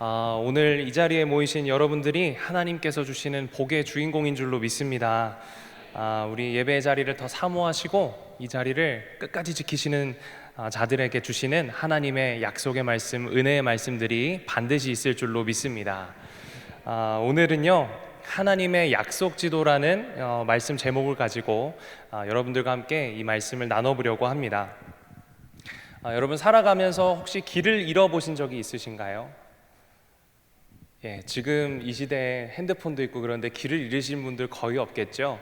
오늘 이 자리에 모이신 여러분들이 하나님께서 주시는 복의 주인공인 줄로 믿습니다. 우리 예배의 자리를 더 사모하시고 이 자리를 끝까지 지키시는 자들에게 주시는 하나님의 약속의 말씀, 은혜의 말씀들이 반드시 있을 줄로 믿습니다. 오늘은요, 하나님의 약속 지도라는 말씀 제목을 가지고 여러분들과 함께 이 말씀을 나눠보려고 합니다. 여러분 살아가면서 혹시 길을 잃어보신 적이 있으신가요? 지금 이 시대에 핸드폰도 있고 그런데 길을 잃으신 분들 거의 없겠죠.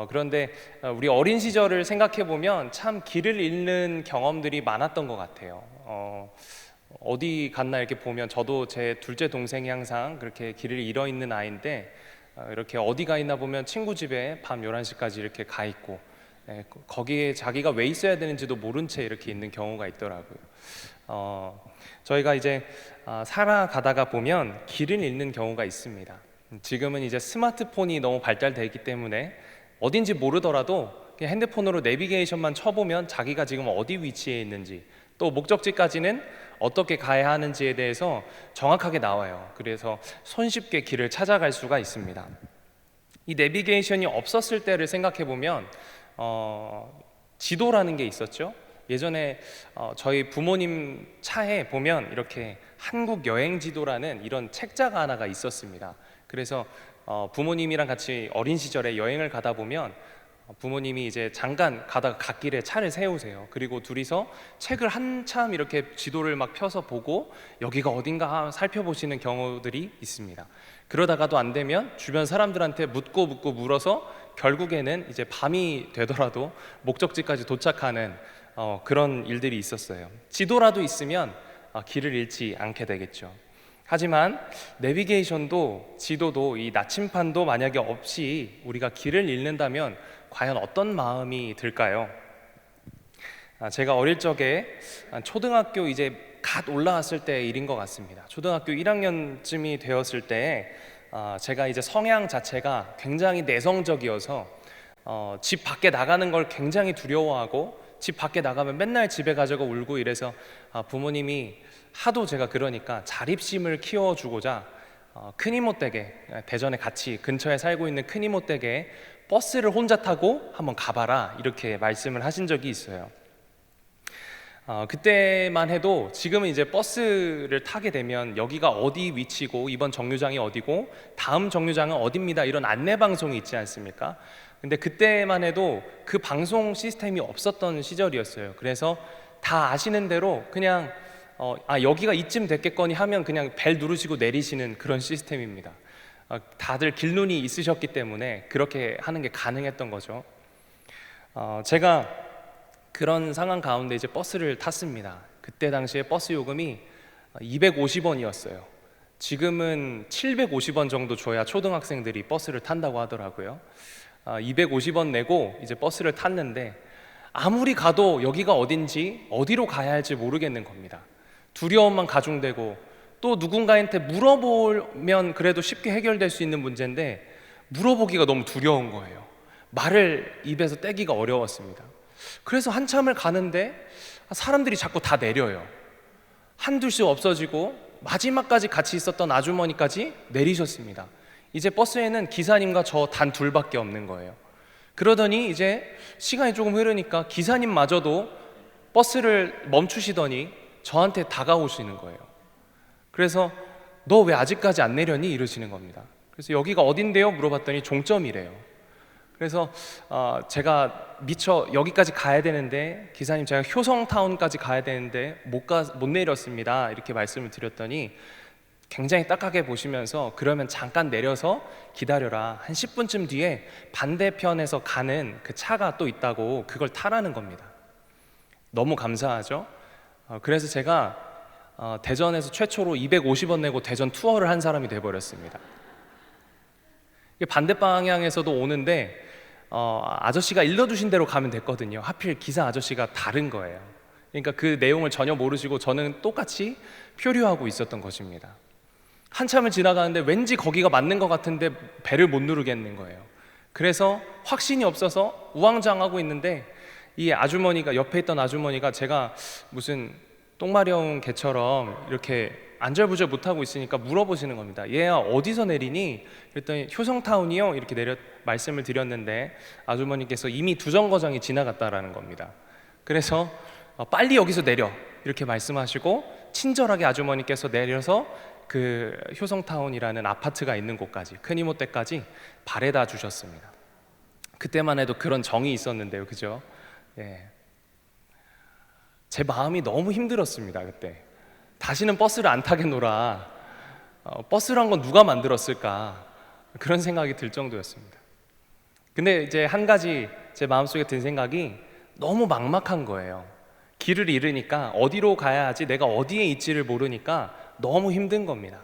그런데 우리 어린 시절을 생각해 보면 참 길을 잃는 경험들이 많았던 것 같아요. 어디 갔나 이렇게 보면 저도 제 둘째 동생이 항상 그렇게 길을 잃어 있는 아이인데 이렇게 어디 가 있나 보면 친구 집에 밤 11시까지 이렇게 가 있고 거기에 자기가 왜 있어야 되는지도 모른 채 이렇게 있는 경우가 있더라고요. 저희가 이제 살아가다가 보면 길을 잃는 경우가 있습니다. 지금은 이제 스마트폰이 너무 발달되어 있기 때문에 어딘지 모르더라도 그냥 핸드폰으로 내비게이션만 쳐보면 자기가 지금 어디 위치에 있는지 또 목적지까지는 어떻게 가야 하는지에 대해서 정확하게 나와요. 그래서 손쉽게 길을 찾아갈 수가 있습니다. 이 내비게이션이 없었을 때를 생각해 보면 지도라는 게 있었죠. 예전에 저희 부모님 차에 보면 이렇게 한국 여행 지도라는 이런 책자가 하나가 있었습니다. 그래서 부모님이랑 같이 어린 시절에 여행을 가다 보면 부모님이 이제 잠깐 가다가 갓길에 차를 세우세요. 그리고 둘이서 책을 한참 이렇게 지도를 막 펴서 보고 여기가 어딘가 살펴보시는 경우들이 있습니다. 그러다가도 안 되면 주변 사람들한테 묻고 물어서 결국에는 이제 밤이 되더라도 목적지까지 도착하는 그런 일들이 있었어요. 지도라도 있으면 길을 잃지 않게 되겠죠. 하지만 내비게이션도 지도도 이 나침판도 만약에 없이 우리가 길을 잃는다면 과연 어떤 마음이 들까요? 제가 어릴 적에 초등학교 이제 갓 올라왔을 때 일인 것 같습니다. 초등학교 1학년쯤이 되었을 때 제가 이제 성향 자체가 굉장히 내성적이어서 집 밖에 나가는 걸 굉장히 두려워하고 집 밖에 나가면 맨날 집에 가져가 울고 이래서 부모님이 하도 제가 그러니까 자립심을 키워주고자 큰 이모 댁에 대전에 같이 근처에 살고 있는 큰 이모 댁에 버스를 혼자 타고 한번 가봐라 이렇게 말씀을 하신 적이 있어요. 그때만 해도 지금은 이제 버스를 타게 되면 여기가 어디 위치고 이번 정류장이 어디고 다음 정류장은 어디입니다 이런 안내 방송이 있지 않습니까? 근데 그때만 해도 그 방송 시스템이 없었던 시절이었어요. 그래서 다 아시는 대로 그냥 여기가 이쯤 됐겠거니 하면 그냥 벨 누르시고 내리시는 그런 시스템입니다. 다들 길눈이 있으셨기 때문에 그렇게 하는 게 가능했던 거죠. 제가 그런 상황 가운데 이제 버스를 탔습니다. 그때 당시에 버스 요금이 250원이었어요. 지금은 750원 정도 줘야 초등학생들이 버스를 탄다고 하더라고요. 250원 내고 이제 버스를 탔는데 아무리 가도 여기가 어딘지 어디로 가야 할지 모르겠는 겁니다. 두려움만 가중되고 또 누군가한테 물어보면 그래도 쉽게 해결될 수 있는 문제인데 물어보기가 너무 두려운 거예요. 말을 입에서 떼기가 어려웠습니다. 그래서 한참을 가는데 사람들이 자꾸 다 내려요. 한둘씩 없어지고 마지막까지 같이 있었던 아주머니까지 내리셨습니다. 이제 버스에는 기사님과 저 단 둘밖에 없는 거예요. 그러더니 이제 시간이 조금 흐르니까 기사님마저도 버스를 멈추시더니 저한테 다가오시는 거예요. 그래서 너 왜 아직까지 안 내렸니? 이러시는 겁니다. 그래서 여기가 어딘데요? 물어봤더니 종점이래요. 그래서 제가 미처 여기까지 가야 되는데 기사님 제가 효성타운까지 가야 되는데 못 내렸습니다 이렇게 말씀을 드렸더니 굉장히 딱하게 보시면서 그러면 잠깐 내려서 기다려라, 한 10분쯤 뒤에 반대편에서 가는 그 차가 또 있다고 그걸 타라는 겁니다. 너무 감사하죠. 그래서 제가 대전에서 최초로 250원 내고 대전 투어를 한 사람이 돼버렸습니다. 반대 방향에서도 오는데 아저씨가 일러주신 대로 가면 됐거든요. 하필 기사 아저씨가 다른 거예요. 그러니까 그 내용을 전혀 모르시고 저는 똑같이 표류하고 있었던 것입니다. 한참을 지나가는데 왠지 거기가 맞는 것 같은데 배를 못 누르겠는 거예요. 그래서 확신이 없어서 우왕좌왕하고 있는데 이 아주머니가, 옆에 있던 아주머니가 제가 무슨 똥마려운 개처럼 이렇게 안절부절 못하고 있으니까 물어보시는 겁니다. 얘야 어디서 내리니? 그랬더니 효성타운이요 이렇게 말씀을 드렸는데 아주머니께서 이미 두 정거장이 지나갔다라는 겁니다. 그래서 빨리 여기서 내려 이렇게 말씀하시고 친절하게 아주머니께서 내려서 그 효성타운이라는 아파트가 있는 곳까지, 큰 이모 댁까지 바래다 주셨습니다. 그때만 해도 그런 정이 있었는데요, 그죠? 예. 제 마음이 너무 힘들었습니다. 그때 다시는 버스를 안 타겠노라, 버스란 건 누가 만들었을까, 그런 생각이 들 정도였습니다. 근데 이제 한 가지 제 마음속에 든 생각이 너무 막막한 거예요. 길을 잃으니까 어디로 가야 하지, 내가 어디에 있지를 모르니까 너무 힘든 겁니다.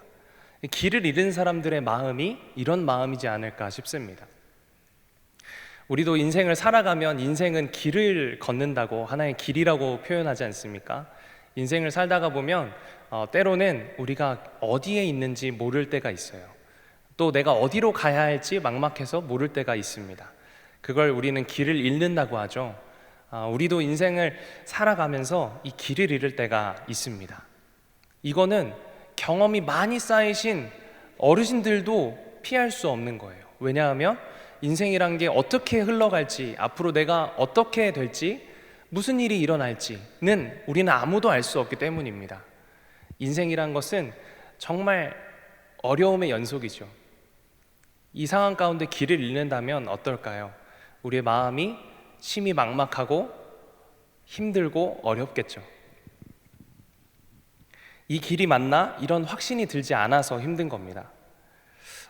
길을 잃은 사람들의 마음이 이런 마음이지 않을까 싶습니다. 우리도 인생을 살아가면 인생은 길을 걷는다고, 하나의 길이라고 표현하지 않습니까? 인생을 살다가 보면 때로는 우리가 어디에 있는지 모를 때가 있어요. 또 내가 어디로 가야 할지 막막해서 모를 때가 있습니다. 그걸 우리는 길을 잃는다고 하죠. 우리도 인생을 살아가면서 이 길을 잃을 때가 있습니다. 이거는 경험이 많이 쌓이신 어르신들도 피할 수 없는 거예요. 왜냐하면 인생이란 게 어떻게 흘러갈지, 앞으로 내가 어떻게 될지, 무슨 일이 일어날지는 우리는 아무도 알 수 없기 때문입니다. 인생이란 것은 정말 어려움의 연속이죠. 이 상황 가운데 길을 잃는다면 어떨까요? 우리의 마음이 심히 막막하고 힘들고 어렵겠죠. 이 길이 맞나? 이런 확신이 들지 않아서 힘든 겁니다.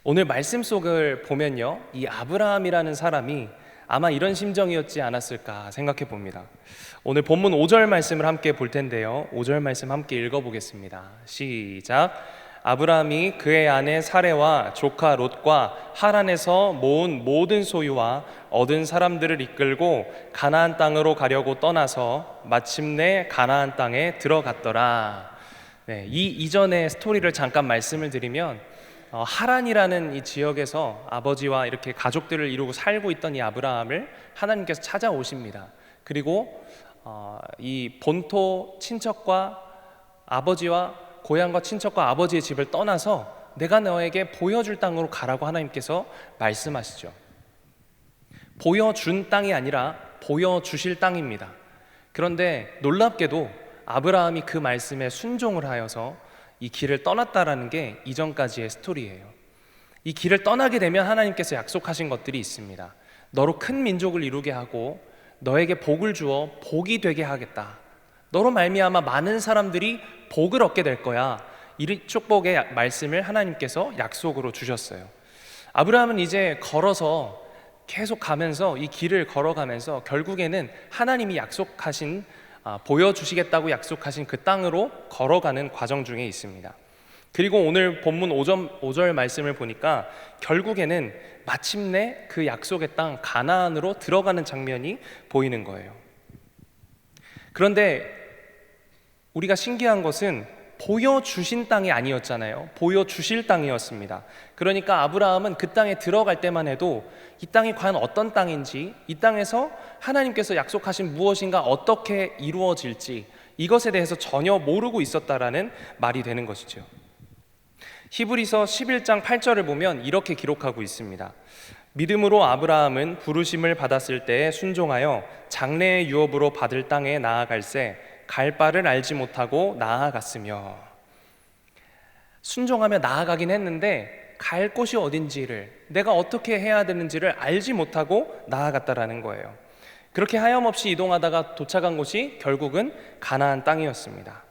오늘 말씀 속을 보면요, 이 아브라함이라는 사람이 아마 이런 심정이었지 않았을까 생각해 봅니다. 오늘 본문 5절 말씀을 함께 볼 텐데요, 5절 말씀 함께 읽어보겠습니다. 시작. 아브라함이 그의 아내 사레와 조카 롯과 하란에서 모은 모든 소유와 얻은 사람들을 이끌고 가나안 땅으로 가려고 떠나서 마침내 가나안 땅에 들어갔더라. 네, 이 이전의 스토리를 잠깐 말씀을 드리면 하란이라는 이 지역에서 아버지와 이렇게 가족들을 이루고 살고 있던 이 아브라함을 하나님께서 찾아오십니다. 그리고 이 본토 친척과 아버지와 고향과 친척과 아버지의 집을 떠나서 내가 너에게 보여줄 땅으로 가라고 하나님께서 말씀하시죠. 보여준 땅이 아니라 보여주실 땅입니다. 그런데 놀랍게도 아브라함이 그 말씀에 순종을 하여서 이 길을 떠났다라는 게 이전까지의 스토리예요. 이 길을 떠나게 되면 하나님께서 약속하신 것들이 있습니다. 너로 큰 민족을 이루게 하고 너에게 복을 주어 복이 되게 하겠다. 너로 말미암아 많은 사람들이 복을 얻게 될 거야. 이 축복의 말씀을 하나님께서 약속으로 주셨어요. 아브라함은 이제 걸어서 계속 가면서, 이 길을 걸어가면서 결국에는 하나님이 약속하신, 보여주시겠다고 약속하신 그 땅으로 걸어가는 과정 중에 있습니다. 그리고 오늘 본문 5절 말씀을 보니까 결국에는 마침내 그 약속의 땅 가나안으로 들어가는 장면이 보이는 거예요. 그런데 우리가 신기한 것은 보여주신 땅이 아니었잖아요. 보여주실 땅이었습니다. 그러니까 아브라함은 그 땅에 들어갈 때만 해도 이 땅이 과연 어떤 땅인지, 이 땅에서 하나님께서 약속하신 무엇인가 어떻게 이루어질지, 이것에 대해서 전혀 모르고 있었다라는 말이 되는 것이죠. 히브리서 11장 8절을 보면 이렇게 기록하고 있습니다. 믿음으로 아브라함은 부르심을 받았을 때에 순종하여 장래의 유업으로 받을 땅에 나아갈새 갈 바를 알지 못하고 나아갔으며. 순종하며 나아가긴 했는데 갈 곳이 어딘지를, 내가 어떻게 해야 되는지를 알지 못하고 나아갔다라는 거예요. 그렇게 하염없이 이동하다가 도착한 곳이 결국은 가나안 땅이었습니다.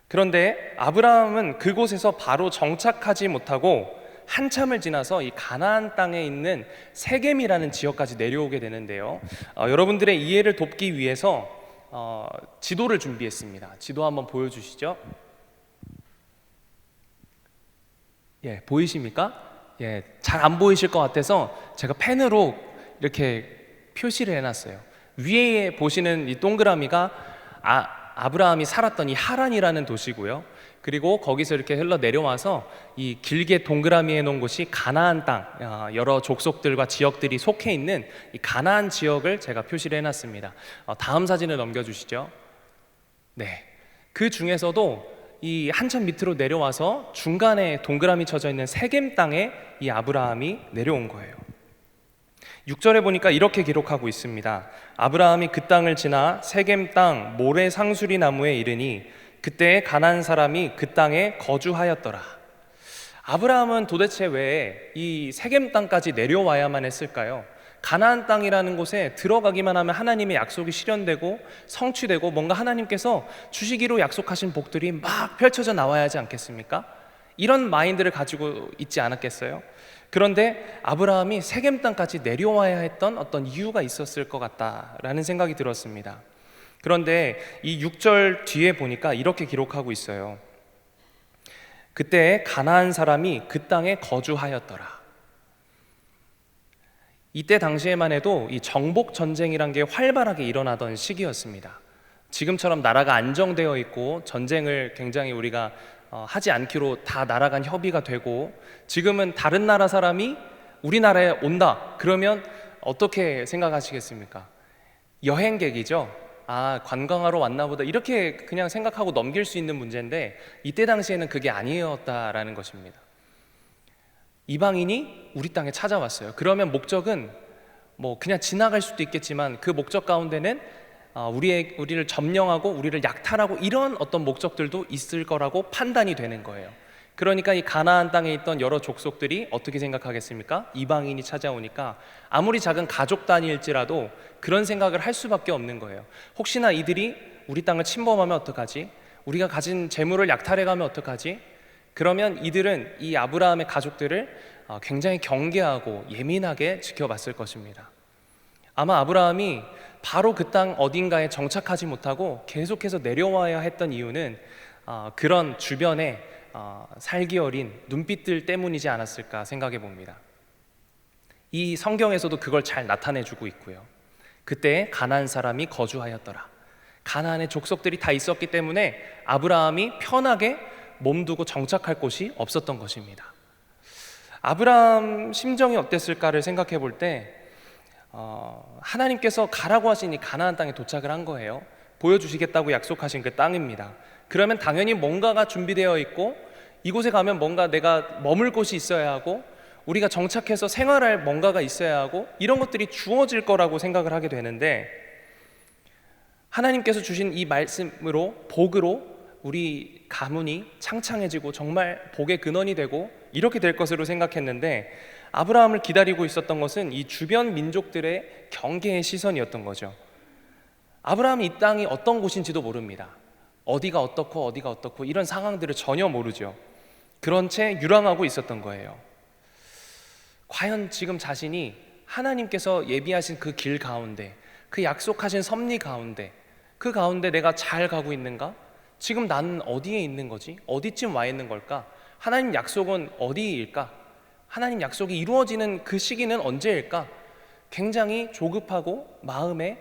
그런데 아브라함은 그곳에서 바로 정착하지 못하고 한참을 지나서 이 가나안 땅에 있는 세겜이라는 지역까지 내려오게 되는데요, 여러분들의 이해를 돕기 위해서 지도를 준비했습니다. 지도 한번 보여주시죠. 예, 보이십니까? 예, 잘 안 보이실 것 같아서 제가 펜으로 이렇게 표시를 해놨어요. 위에 보시는 이 동그라미가 아브라함이 살았던 이 하란이라는 도시고요. 그리고 거기서 이렇게 흘러 내려와서 이 길게 동그라미 해놓은 곳이 가나안 땅, 여러 족속들과 지역들이 속해 있는 이 가나안 지역을 제가 표시를 해놨습니다. 다음 사진을 넘겨주시죠. 네, 그 중에서도 이 한참 밑으로 내려와서 중간에 동그라미 쳐져 있는 세겜 땅에 이 아브라함이 내려온 거예요. 6절에 보니까 이렇게 기록하고 있습니다. 아브라함이 그 땅을 지나 세겜 땅 모래 상수리 나무에 이르니 그때 가나안 사람이 그 땅에 거주하였더라. 아브라함은 도대체 왜 이 세겜 땅까지 내려와야만 했을까요? 가나안 땅이라는 곳에 들어가기만 하면 하나님의 약속이 실현되고 성취되고 뭔가 하나님께서 주시기로 약속하신 복들이 막 펼쳐져 나와야 하지 않겠습니까? 이런 마인드를 가지고 있지 않았겠어요? 그런데 아브라함이 세겜 땅까지 내려와야 했던 어떤 이유가 있었을 것 같다라는 생각이 들었습니다. 그런데 이 6절 뒤에 보니까 이렇게 기록하고 있어요. 그때 가나안 사람이 그 땅에 거주하였더라. 이때 당시에만 해도 이 정복 전쟁이란 게 활발하게 일어나던 시기였습니다. 지금처럼 나라가 안정되어 있고 전쟁을 굉장히 우리가 하지 않기로 다 나라 간 협의가 되고, 지금은 다른 나라 사람이 우리나라에 온다 그러면 어떻게 생각하시겠습니까? 여행객이죠. 아, 관광하러 왔나 보다 이렇게 그냥 생각하고 넘길 수 있는 문제인데, 이때 당시에는 그게 아니었다라는 것입니다. 이방인이 우리 땅에 찾아왔어요. 그러면 목적은 뭐 그냥 지나갈 수도 있겠지만 그 목적 가운데는 우리를 점령하고 우리를 약탈하고 이런 어떤 목적들도 있을 거라고 판단이 되는 거예요. 그러니까 이 가나안 땅에 있던 여러 족속들이 어떻게 생각하겠습니까? 이방인이 찾아오니까 아무리 작은 가족 단위일지라도 그런 생각을 할 수밖에 없는 거예요. 혹시나 이들이 우리 땅을 침범하면 어떡하지? 우리가 가진 재물을 약탈해가면 어떡하지? 그러면 이들은 이 아브라함의 가족들을 굉장히 경계하고 예민하게 지켜봤을 것입니다. 아마 아브라함이 바로 그 땅 어딘가에 정착하지 못하고 계속해서 내려와야 했던 이유는 그런 주변에 살기 어린 눈빛들 때문이지 않았을까 생각해 봅니다. 이 성경에서도 그걸 잘 나타내주고 있고요. 그때 가나안 사람이 거주하였더라. 가나안의 족속들이 다 있었기 때문에 아브라함이 편하게 몸두고 정착할 곳이 없었던 것입니다. 아브라함 심정이 어땠을까를 생각해 볼 때 하나님께서 가라고 하시니 가나안 땅에 도착을 한 거예요. 보여주시겠다고 약속하신 그 땅입니다. 그러면 당연히 뭔가가 준비되어 있고, 이곳에 가면 뭔가 내가 머물 곳이 있어야 하고, 우리가 정착해서 생활할 뭔가가 있어야 하고, 이런 것들이 주어질 거라고 생각을 하게 되는데, 하나님께서 주신 이 말씀으로, 복으로 우리 가문이 창창해지고 정말 복의 근원이 되고 이렇게 될 것으로 생각했는데, 아브라함을 기다리고 있었던 것은 이 주변 민족들의 경계의 시선이었던 거죠. 아브라함이 이 땅이 어떤 곳인지도 모릅니다. 어디가 어떻고 어디가 어떻고 이런 상황들을 전혀 모르죠. 그런 채 유랑하고 있었던 거예요. 과연 지금 자신이 하나님께서 예비하신 그 길 가운데, 그 약속하신 섭리 가운데, 그 가운데 내가 잘 가고 있는가? 지금 나는 어디에 있는 거지? 어디쯤 와 있는 걸까? 하나님 약속은 어디일까? 하나님 약속이 이루어지는 그 시기는 언제일까? 굉장히 조급하고 마음에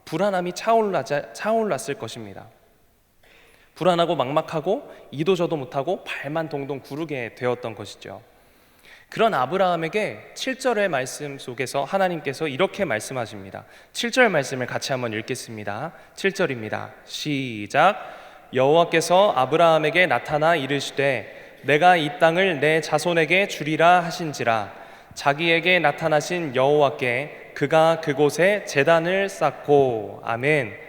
불안함이 차올랐을 것입니다. 불안하고 막막하고 이도저도 못하고 발만 동동 구르게 되었던 것이죠. 그런 아브라함에게 7절의 말씀 속에서 하나님께서 이렇게 말씀하십니다. 7절 말씀을 같이 한번 읽겠습니다. 7절입니다. 시작. 여호와께서 아브라함에게 나타나 이르시되 내가 이 땅을 내 자손에게 주리라 하신지라. 자기에게 나타나신 여호와께 그가 그곳에 제단을 쌓고. 아멘.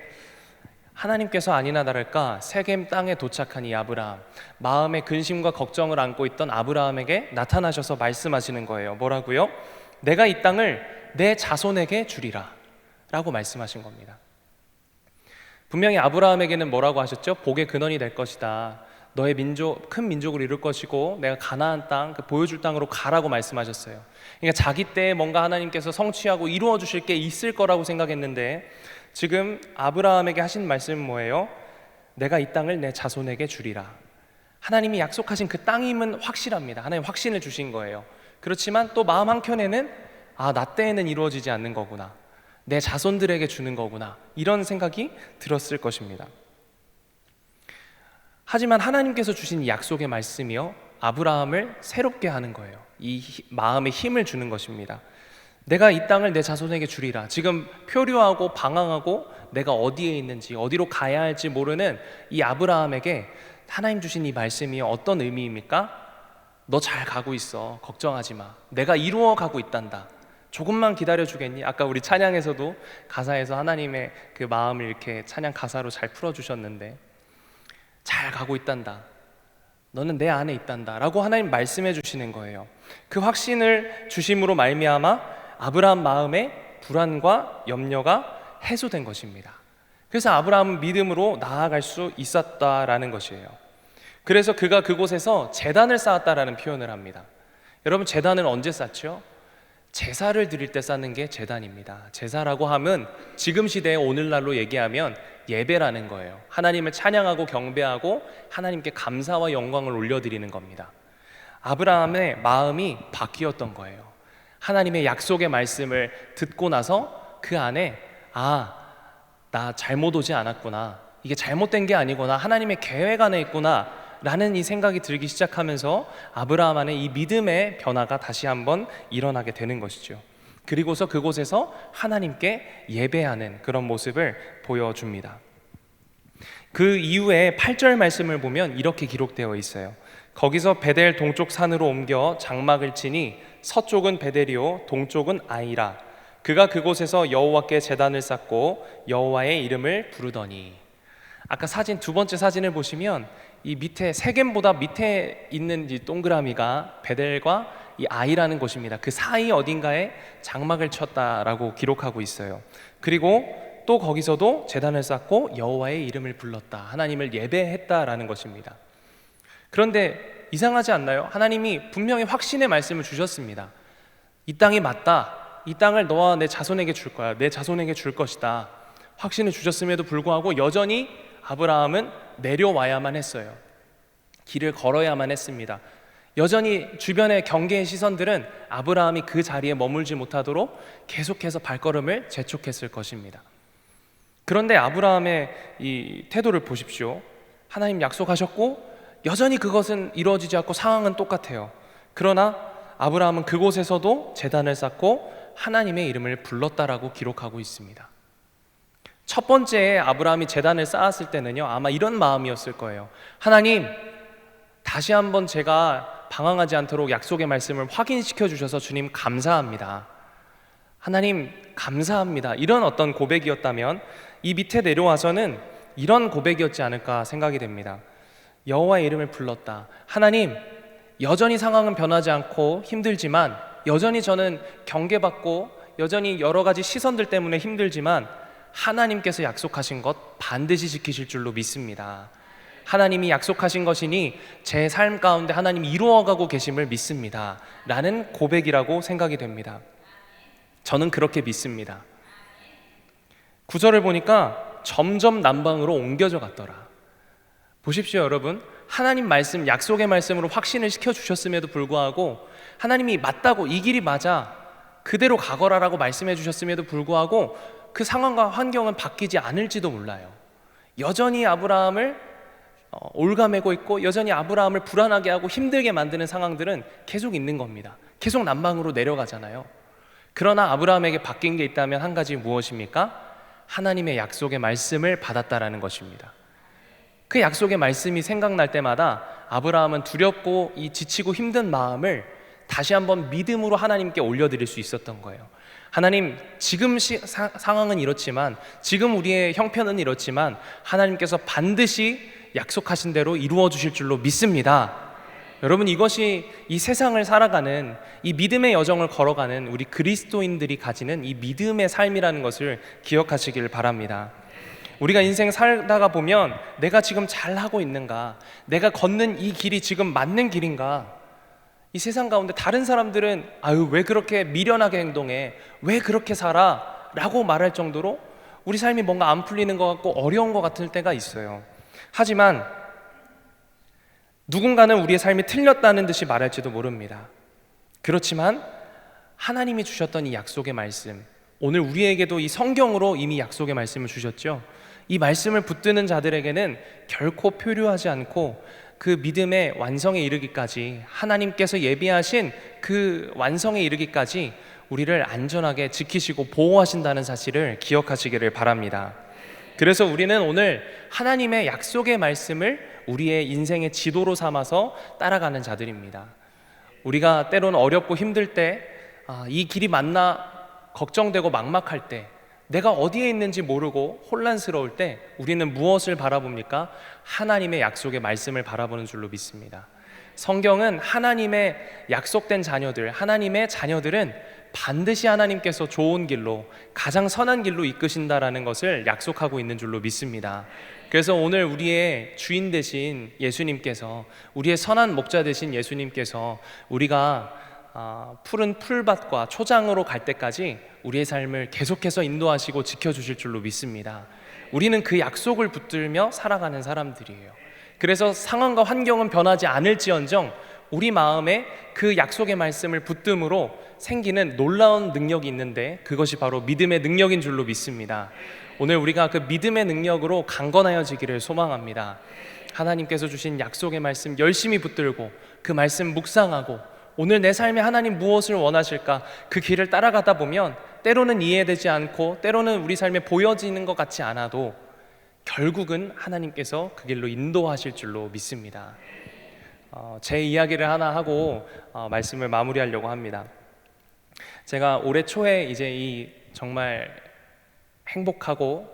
하나님께서 아니나 다를까 세겜 땅에 도착한 이 아브라함, 마음의 근심과 걱정을 안고 있던 아브라함에게 나타나셔서 말씀하시는 거예요. 뭐라고요? 내가 이 땅을 내 자손에게 주리라 라고 말씀하신 겁니다. 분명히 아브라함에게는 뭐라고 하셨죠? 복의 근원이 될 것이다. 너의 민족, 큰 민족을 이룰 것이고 내가 가나안 땅, 그 보여줄 땅으로 가라고 말씀하셨어요. 그러니까 자기 때에 뭔가 하나님께서 성취하고 이루어 주실 게 있을 거라고 생각했는데, 지금 아브라함에게 하신 말씀은 뭐예요? 내가 이 땅을 내 자손에게 주리라. 하나님이 약속하신 그 땅임은 확실합니다. 하나님 확신을 주신 거예요. 그렇지만 또 마음 한켠에는 나 때에는 이루어지지 않는 거구나, 내 자손들에게 주는 거구나, 이런 생각이 들었을 것입니다. 하지만 하나님께서 주신 이 약속의 말씀이요, 아브라함을 새롭게 하는 거예요. 이 마음에 힘을 주는 것입니다. 내가 이 땅을 내 자손에게 주리라. 지금 표류하고 방황하고 내가 어디에 있는지 어디로 가야 할지 모르는 이 아브라함에게 하나님 주신 이 말씀이 어떤 의미입니까? 너 잘 가고 있어. 걱정하지 마. 내가 이루어 가고 있단다. 조금만 기다려 주겠니? 아까 우리 찬양에서도 가사에서 하나님의 그 마음을 이렇게 찬양 가사로 잘 풀어 주셨는데, 잘 가고 있단다. 너는 내 안에 있단다 라고 하나님 말씀해 주시는 거예요. 그 확신을 주심으로 말미암아 아브라함 마음에 불안과 염려가 해소된 것입니다. 그래서 아브라함은 믿음으로 나아갈 수 있었다라는 것이에요. 그래서 그가 그곳에서 제단을 쌓았다라는 표현을 합니다. 여러분, 제단을 언제 쌓죠? 제사를 드릴 때 쌓는 게 제단입니다. 제사라고 하면 지금 시대에 오늘날로 얘기하면 예배라는 거예요. 하나님을 찬양하고 경배하고 하나님께 감사와 영광을 올려드리는 겁니다. 아브라함의 마음이 바뀌었던 거예요. 하나님의 약속의 말씀을 듣고 나서 그 안에 나 잘못 오지 않았구나, 이게 잘못된 게 아니구나, 하나님의 계획 안에 있구나 라는 이 생각이 들기 시작하면서 아브라함 안에 이 믿음의 변화가 다시 한번 일어나게 되는 것이죠. 그리고서 그곳에서 하나님께 예배하는 그런 모습을 보여줍니다. 그 이후에 8절 말씀을 보면 이렇게 기록되어 있어요. 거기서 베델 동쪽 산으로 옮겨 장막을 치니 서쪽은 베델이요 동쪽은 아이라. 그가 그곳에서 여호와께 제단을 쌓고 여호와의 이름을 부르더니. 아까 사진, 두 번째 사진을 보시면 이 밑에 세겜보다 밑에 있는 이 동그라미가 베델과 이 아이라는 곳입니다. 그 사이 어딘가에 장막을 쳤다라고 기록하고 있어요. 그리고 또 거기서도 제단을 쌓고 여호와의 이름을 불렀다, 하나님을 예배했다라는 것입니다. 그런데 이상하지 않나요? 하나님이 분명히 확신의 말씀을 주셨습니다. 이 땅이 맞다, 이 땅을 너와 내 자손에게 줄 거야, 내 자손에게 줄 것이다, 확신을 주셨음에도 불구하고 여전히 아브라함은 내려와야만 했어요. 길을 걸어야만 했습니다. 여전히 주변의 경계의 시선들은 아브라함이 그 자리에 머물지 못하도록 계속해서 발걸음을 재촉했을 것입니다. 그런데 아브라함의 이 태도를 보십시오. 하나님 약속하셨고 여전히 그것은 이루어지지 않고 상황은 똑같아요. 그러나 아브라함은 그곳에서도 제단을 쌓고 하나님의 이름을 불렀다라고 기록하고 있습니다. 첫 번째 아브라함이 제단을 쌓았을 때는요, 아마 이런 마음이었을 거예요. 하나님, 다시 한번 제가 방황하지 않도록 약속의 말씀을 확인시켜 주셔서 주님 감사합니다. 하나님 감사합니다. 이런 어떤 고백이었다면 이 밑에 내려와서는 이런 고백이었지 않을까 생각이 됩니다. 여호와의 이름을 불렀다. 하나님, 여전히 상황은 변하지 않고 힘들지만, 여전히 저는 경계받고 여전히 여러 가지 시선들 때문에 힘들지만 하나님께서 약속하신 것 반드시 지키실 줄로 믿습니다. 하나님이 약속하신 것이니 제 삶 가운데 하나님이 이루어가고 계심을 믿습니다 라는 고백이라고 생각이 됩니다. 저는 그렇게 믿습니다. 9절을 보니까 점점 남방으로 옮겨져 갔더라. 보십시오 여러분, 하나님 말씀, 약속의 말씀으로 확신을 시켜주셨음에도 불구하고 하나님이 맞다고, 이 길이 맞아, 그대로 가거라라고 말씀해 주셨음에도 불구하고 그 상황과 환경은 바뀌지 않을지도 몰라요. 여전히 아브라함을 올가매고 있고 여전히 아브라함을 불안하게 하고 힘들게 만드는 상황들은 계속 있는 겁니다. 계속 남방으로 내려가잖아요. 그러나 아브라함에게 바뀐 게 있다면 한 가지, 무엇입니까? 하나님의 약속의 말씀을 받았다라는 것입니다. 그 약속의 말씀이 생각날 때마다 아브라함은 두렵고 이 지치고 힘든 마음을 다시 한번 믿음으로 하나님께 올려드릴 수 있었던 거예요. 하나님, 지금 상황은 이렇지만, 지금 우리의 형편은 이렇지만 하나님께서 반드시 약속하신 대로 이루어 주실 줄로 믿습니다. 여러분, 이것이 이 세상을 살아가는, 이 믿음의 여정을 걸어가는 우리 그리스도인들이 가지는 이 믿음의 삶이라는 것을 기억하시길 바랍니다. 우리가 인생 살다가 보면 내가 지금 잘하고 있는가, 내가 걷는 이 길이 지금 맞는 길인가, 이 세상 가운데 다른 사람들은 아유 왜 그렇게 미련하게 행동해, 왜 그렇게 살아 라고 말할 정도로 우리 삶이 뭔가 안 풀리는 것 같고 어려운 것 같을 때가 있어요. 하지만 누군가는 우리의 삶이 틀렸다는 듯이 말할지도 모릅니다. 그렇지만 하나님이 주셨던 이 약속의 말씀, 오늘 우리에게도 이 성경으로 이미 약속의 말씀을 주셨죠. 이 말씀을 붙드는 자들에게는 결코 표류하지 않고 그 믿음의 완성에 이르기까지, 하나님께서 예비하신 그 완성에 이르기까지 우리를 안전하게 지키시고 보호하신다는 사실을 기억하시기를 바랍니다. 그래서 우리는 오늘 하나님의 약속의 말씀을 우리의 인생의 지도로 삼아서 따라가는 자들입니다. 우리가 때로는 어렵고 힘들 때, 이 길이 맞나 걱정되고 막막할 때, 내가 어디에 있는지 모르고 혼란스러울 때 우리는 무엇을 바라봅니까? 하나님의 약속의 말씀을 바라보는 줄로 믿습니다. 성경은 하나님의 약속된 자녀들, 하나님의 자녀들은 반드시 하나님께서 좋은 길로, 가장 선한 길로 이끄신다라는 것을 약속하고 있는 줄로 믿습니다. 그래서 오늘 우리의 주인 되신 예수님께서, 우리의 선한 목자 되신 예수님께서 우리가 푸른 풀밭과 초장으로 갈 때까지 우리의 삶을 계속해서 인도하시고 지켜주실 줄로 믿습니다. 우리는 그 약속을 붙들며 살아가는 사람들이에요. 그래서 상황과 환경은 변하지 않을지언정 우리 마음에 그 약속의 말씀을 붙듦으로 생기는 놀라운 능력이 있는데, 그것이 바로 믿음의 능력인 줄로 믿습니다. 오늘 우리가 그 믿음의 능력으로 강건하여지기를 소망합니다. 하나님께서 주신 약속의 말씀 열심히 붙들고 그 말씀 묵상하고, 오늘 내 삶에 하나님 무엇을 원하실까, 그 길을 따라가다 보면 때로는 이해되지 않고 때로는 우리 삶에 보여지는 것 같지 않아도 결국은 하나님께서 그 길로 인도하실 줄로 믿습니다. 제 이야기를 하나 하고 말씀을 마무리하려고 합니다. 제가 올해 초에 이제 이 정말 행복하고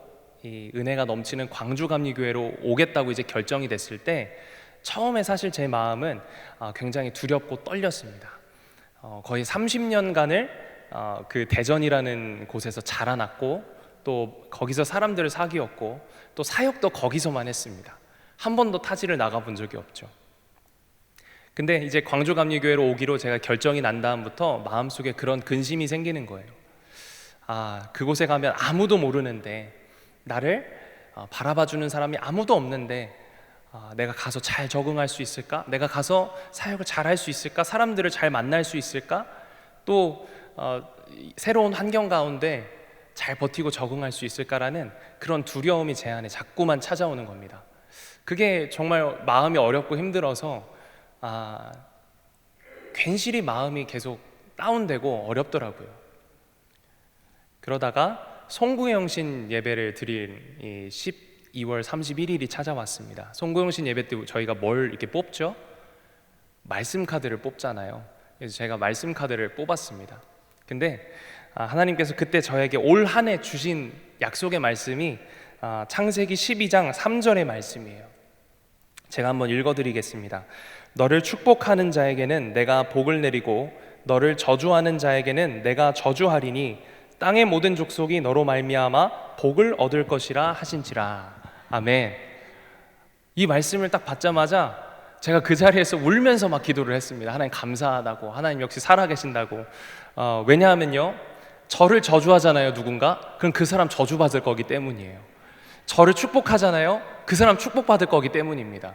이 은혜가 넘치는 광주감리교회로 오겠다고 이제 결정이 됐을 때, 처음에 사실 제 마음은 굉장히 두렵고 떨렸습니다. 거의 30년간을 그 대전이라는 곳에서 자라났고, 또 거기서 사람들을 사귀었고, 또 사역도 거기서만 했습니다. 한 번도 타지를 나가본 적이 없죠. 근데 이제 광주감리교회로 오기로 제가 결정이 난 다음부터 마음속에 그런 근심이 생기는 거예요. 그곳에 가면 아무도 모르는데, 나를 바라봐주는 사람이 아무도 없는데 내가 가서 잘 적응할 수 있을까? 내가 가서 사역을 잘 할 수 있을까? 사람들을 잘 만날 수 있을까? 또 새로운 환경 가운데 잘 버티고 적응할 수 있을까라는 그런 두려움이 제 안에 자꾸만 찾아오는 겁니다. 그게 정말 마음이 어렵고 힘들어서 괜시리 마음이 계속 다운되고 어렵더라고요. 그러다가 송구영신 예배를 드린 이 12월 31일이 찾아왔습니다. 송구영신 예배 때 저희가 뭘 이렇게 뽑죠? 말씀 카드를 뽑잖아요. 그래서 제가 말씀 카드를 뽑았습니다. 근데 하나님께서 그때 저에게 올 한 해 주신 약속의 말씀이 창세기 12장 3절의 말씀이에요. 제가 한번 읽어드리겠습니다. 너를 축복하는 자에게는 내가 복을 내리고 너를 저주하는 자에게는 내가 저주하리니 땅의 모든 족속이 너로 말미암아 복을 얻을 것이라 하신지라. 아멘. 이 말씀을 딱 받자마자 제가 그 자리에서 울면서 막 기도를 했습니다. 하나님 감사하다고, 하나님 역시 살아계신다고. 왜냐하면요, 저를 저주하잖아요 누군가, 그럼 그 사람 저주받을 거기 때문이에요. 저를 축복하잖아요, 그 사람 축복받을 거기 때문입니다.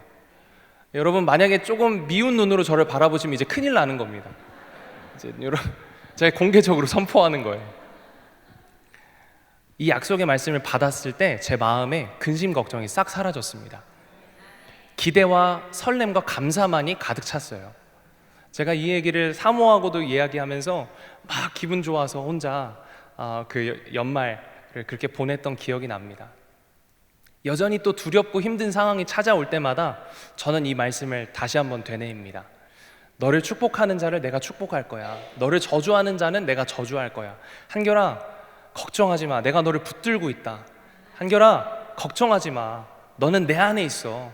여러분, 만약에 조금 미운 눈으로 저를 바라보시면 이제 큰일 나는 겁니다. 이제 여러분, 제가 공개적으로 선포하는 거예요. 이 약속의 말씀을 받았을 때 제 마음에 근심 걱정이 싹 사라졌습니다. 기대와 설렘과 감사만이 가득 찼어요. 제가 이 얘기를 사모하고도 이야기하면서 막 기분 좋아서 혼자 그 연말을 그렇게 보냈던 기억이 납니다. 여전히 또 두렵고 힘든 상황이 찾아올 때마다 저는 이 말씀을 다시 한번 되뇌입니다. 너를 축복하는 자를 내가 축복할 거야. 너를 저주하는 자는 내가 저주할 거야. 한결아, 걱정하지 마. 내가 너를 붙들고 있다. 한결아, 걱정하지 마. 너는 내 안에 있어.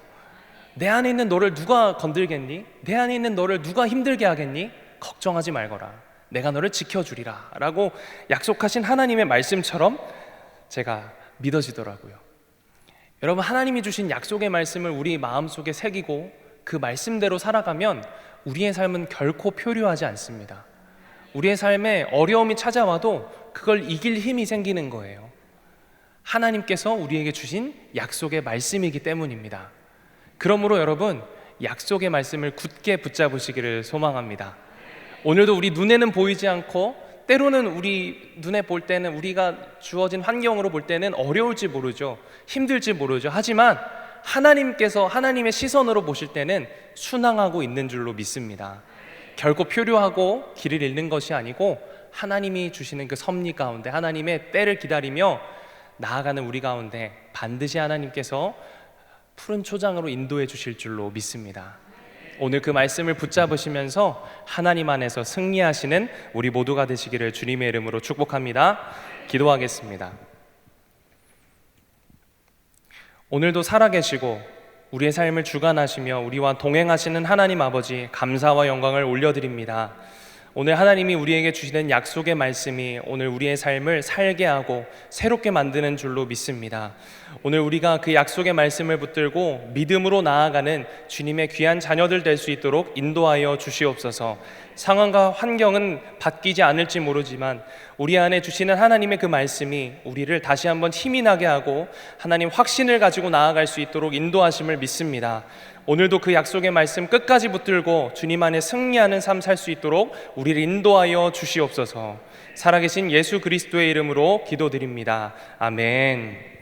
내 안에 있는 너를 누가 건들겠니? 내 안에 있는 너를 누가 힘들게 하겠니? 걱정하지 말거라. 내가 너를 지켜주리라 라고 약속하신 하나님의 말씀처럼 제가 믿어지더라고요. 여러분, 하나님이 주신 약속의 말씀을 우리 마음속에 새기고 그 말씀대로 살아가면 우리의 삶은 결코 표류하지 않습니다. 우리의 삶에 어려움이 찾아와도 그걸 이길 힘이 생기는 거예요. 하나님께서 우리에게 주신 약속의 말씀이기 때문입니다. 그러므로 여러분, 약속의 말씀을 굳게 붙잡으시기를 소망합니다. 오늘도 우리 눈에는 보이지 않고, 때로는 우리 눈에 볼 때는, 우리가 주어진 환경으로 볼 때는 어려울지 모르죠. 힘들지 모르죠. 하지만 하나님께서 하나님의 시선으로 보실 때는 순항하고 있는 줄로 믿습니다. 결코 표류하고 길을 잃는 것이 아니고 하나님이 주시는 그 섭리 가운데, 하나님의 때를 기다리며 나아가는 우리 가운데 반드시 하나님께서 푸른 초장으로 인도해 주실 줄로 믿습니다. 오늘 그 말씀을 붙잡으시면서 하나님 안에서 승리하시는 우리 모두가 되시기를 주님의 이름으로 축복합니다. 기도하겠습니다. 오늘도 살아계시고 우리의 삶을 주관하시며 우리와 동행하시는 하나님 아버지, 감사와 영광을 올려드립니다. 오늘 하나님이 우리에게 주시는 약속의 말씀이 오늘 우리의 삶을 살게 하고 새롭게 만드는 줄로 믿습니다. 오늘 우리가 그 약속의 말씀을 붙들고 믿음으로 나아가는 주님의 귀한 자녀들 될 수 있도록 인도하여 주시옵소서. 상황과 환경은 바뀌지 않을지 모르지만 우리 안에 주시는 하나님의 그 말씀이 우리를 다시 한번 힘이 나게 하고 하나님 확신을 가지고 나아갈 수 있도록 인도하심을 믿습니다. 오늘도 그 약속의 말씀 끝까지 붙들고 주님 안에 승리하는 삶 살 수 있도록 우리를 인도하여 주시옵소서. 살아계신 예수 그리스도의 이름으로 기도드립니다. 아멘.